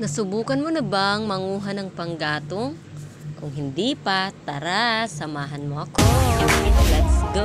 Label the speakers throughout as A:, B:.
A: Nasubukan mo na bang manguha ng panggatong? Kung hindi pa, tara, samahan mo ako. Let's go!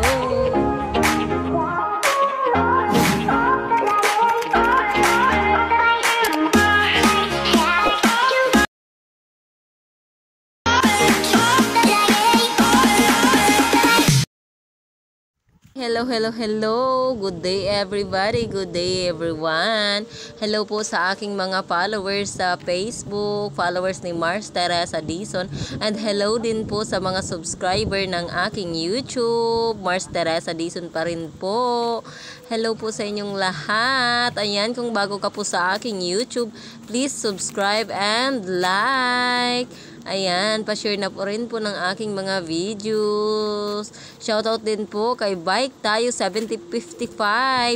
A: Hello. Good day everybody. Good day everyone. Hello po sa aking mga followers sa Facebook, followers ni Mars Teresa Dizon, and hello din po sa mga subscriber ng aking YouTube, Mars Teresa Dizon pa rin po. Hello po sa inyong lahat. Ayan, kung bago ka po sa aking YouTube, please subscribe and like. Ayan, pa-share na po rin po ng aking mga videos. Shoutout din po kay Bike Tayo 7055.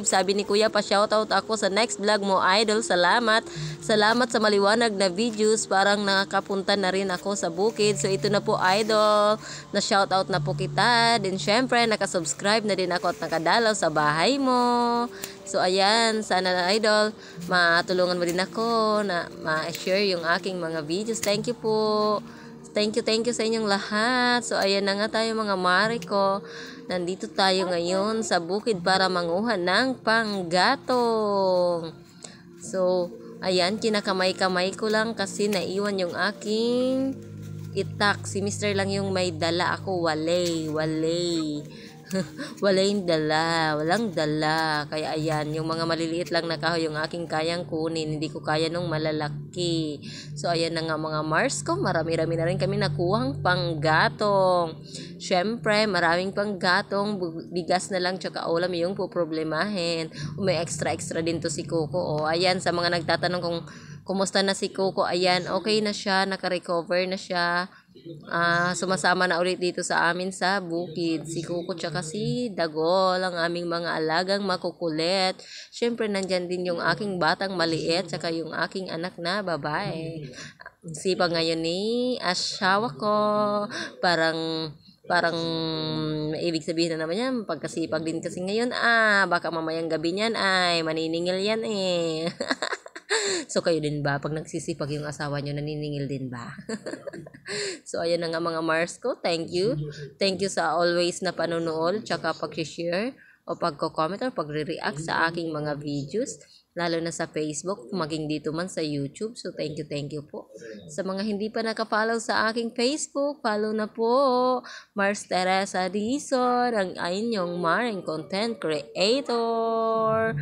A: Sabi ni Kuya, pa-shoutout ako sa next vlog mo, idol. Salamat. Salamat sa maliwanag na videos. Parang nakakapunta na rin ako sa bukid. So ito na po, idol. Na shoutout na po kita. Din syempre, nakasubscribe na din ako at nakadalaw sa bahay mo. So ayan, sana na idol, matulungan mo din ako na ma-share yung aking mga videos. Thank you po. Thank you sa inyong lahat. So ayan na nga tayo mga mare ko. Nandito tayo ngayon sa bukid para manguha ng panggatong. So ayan, kinakamay-kamay ko lang kasi naiwan yung aking itak. Si Mr. lang yung may dala, ako walay. Walang dala. Kaya ayan, yung mga maliliit lang na kahoy yung aking kayang kunin. Hindi ko kaya nung malalaki. So ayan na nga mga Mars ko. Marami-rami na rin kami nakuhang panggatong. Syempre, maraming panggatong. Bigas na lang tsaka ulam yung poproblemahin. May extra din to si Coco. O ayan, sa mga nagtatanong kung kumusta na si Coco, ayan, okay na siya, naka-recover na siya. Sumasama na ulit dito sa amin sa bukid. Si Coco tsaka si Dagol, ang aming mga alagang makukulit. Syempre, nandyan din yung aking batang maliit tsaka yung aking anak na babae. Sipag ngayon ni asawa ko. Parang ibig sabihin na naman yan, pagkasipag din kasi ngayon, baka mamayang gabi niyan ay maniningil yan eh. So kayo din ba, pag nagsisipag yung asawa nyo, naniningil din ba? So ayan na nga mga Mars ko, thank you sa always na panonood tsaka pag-share o pagko-comment o pagre-react sa aking mga videos, lalo na sa Facebook, maging dito man sa YouTube. So thank you po. Sa mga hindi pa naka-follow sa aking Facebook, follow na po. Mars Teresa Dizon, ang inyong maring content creator.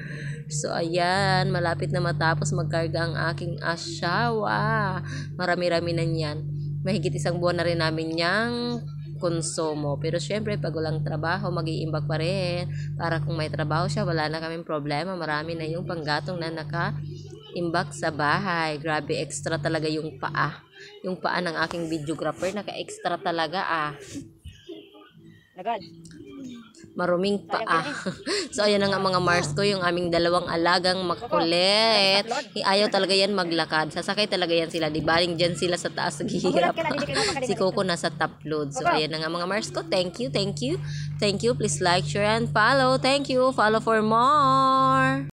A: So ayan, malapit na matapos magkarga ang aking asawa. Marami-rami na yan. Mahigit isang buwan na rin namin niyang konsumo. Pero syempre, pag walang trabaho, mag-iimbag pa rin. Para kung may trabaho siya, wala na kaming problema. Marami na yung panggatong na naka-imbag sa bahay. Grabe, extra talaga yung paa. Yung paa ng aking videographer, naka-extra talaga maruming paa. So ayan na nga mga Mars ko, yung aming dalawang alagang makulit. Ayaw talaga yan maglakad. Sasakay talaga yan sila. Di baling dyan sila sa taas naghihirap. Si Coco nasa top load. So ayan na nga mga Mars ko. Thank you. Please like, share, and follow. Thank you. Follow for more.